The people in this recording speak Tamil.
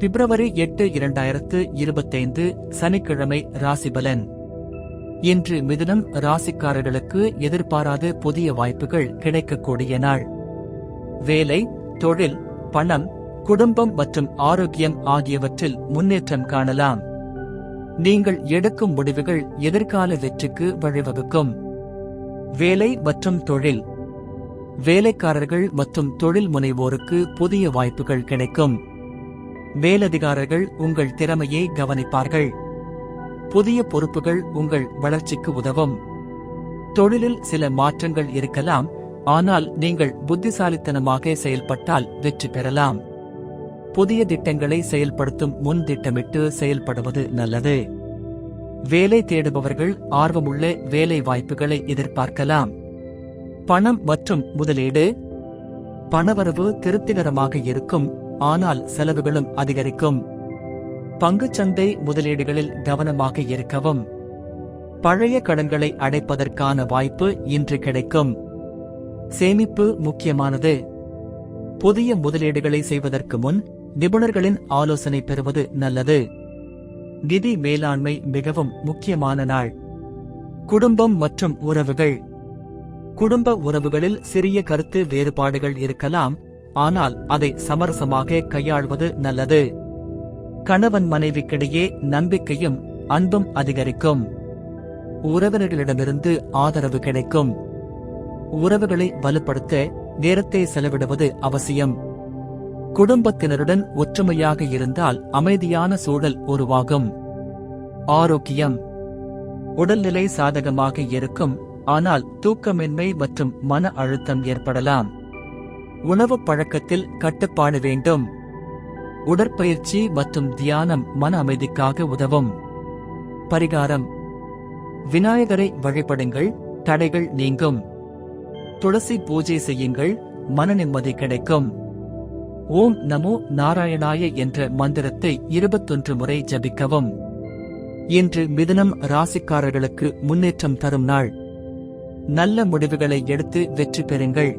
பிப்ரவரி 8 2025 சனிக்கிழமை ராசிபலன். இன்று மிதுனம் ராசிக்காரர்களுக்கு எதிர்பாராத புதிய வாய்ப்புகள் கிடைக்கக்கூடிய நாள். வேலை, தொழில், பணம், குடும்பம் மற்றும் ஆரோக்கியம் ஆகியவற்றில் முன்னேற்றம் காணலாம். நீங்கள் எடுக்கும் முடிவுகள் எதிர்கால வெற்றிக்கு வழிவகுக்கும். வேலை மற்றும் தொழில். வேலைக்காரர்கள் மற்றும் தொழில் முனைவோருக்கு புதிய வாய்ப்புகள் கிடைக்கும். மேலதிகாரிகள் உங்கள் திறமையை கவனிப்பார்கள். புதிய பொறுப்புகள் உங்கள் வளர்ச்சிக்கு உதவும். தொழிலில் சில மாற்றங்கள் இருக்கலாம், ஆனால் நீங்கள் புத்திசாலித்தனமாக செயல்பட்டால் வெற்றி பெறலாம். புதிய திட்டங்களை செயல்படுத்தும் முன் திட்டமிட்டு செயல்படுவது நல்லது. வேலை தேடுபவர்கள் ஆர்வமுள்ள வேலை வாய்ப்புகளை எதிர்பார்க்கலாம். பணம் மற்றும் முதலீடு. பணவரவு திருப்திகரமாக இருக்கும், ஆனால் செலவுகளும் அதிகரிக்கும். பங்குச்சந்தை முதலீடுகளில் கவனமாக இருக்கவும். பழைய கடன்களை அடைப்பதற்கான வாய்ப்பு இன்று கிடைக்கும். சேமிப்பு முக்கியமானது. புதிய முதலீடுகளை செய்வதற்கு முன் நிபுணர்களின் ஆலோசனை பெறுவது நல்லது. நிதி மேலாண்மை மிகவும் முக்கியமான நாள். குடும்பம் மற்றும் உறவுகள். குடும்ப உறவுகளில் சிறிய கருத்து வேறுபாடுகள் இருக்கலாம், ஆனால் அதை சமரசமாக கையாள்வது நல்லது. கணவன் மனைவிக்கிடையே நம்பிக்கையும் அன்பும் அதிகரிக்கும். உறவினர்களிடமிருந்து ஆதரவு கிடைக்கும். உறவுகளை வலுப்படுத்த நேரத்தை செலவிடுவது அவசியம். குடும்பத்தினருடன் ஒற்றுமையாக இருந்தால் அமைதியான சூழல் உருவாகும். ஆரோக்கியம். உடல்நிலை சாதகமாக இருக்கும், ஆனால் தூக்கமின்மை மற்றும் மன அழுத்தம் ஏற்படலாம். உணவு பழக்கத்தில் கட்டுப்பாடு வேண்டும். உடற்பயிற்சி மற்றும் தியானம் மன அமைதிக்காக உதவும். பரிகாரம். விநாயகரை வழிபடுங்கள், தடைகள் நீங்கும். துளசி பூஜை செய்யுங்கள், மன நிம்மதி கிடைக்கும். ஓம் நமோ நாராயணாய என்ற மந்திரத்தை 21 முறை ஜபிக்கவும். இன்று மிதுனம் ராசிக்காரர்களுக்கு முன்னேற்றம் தரும் நாள். நல்ல முடிவுகளை எடுத்து வெற்றி பெறுங்கள்.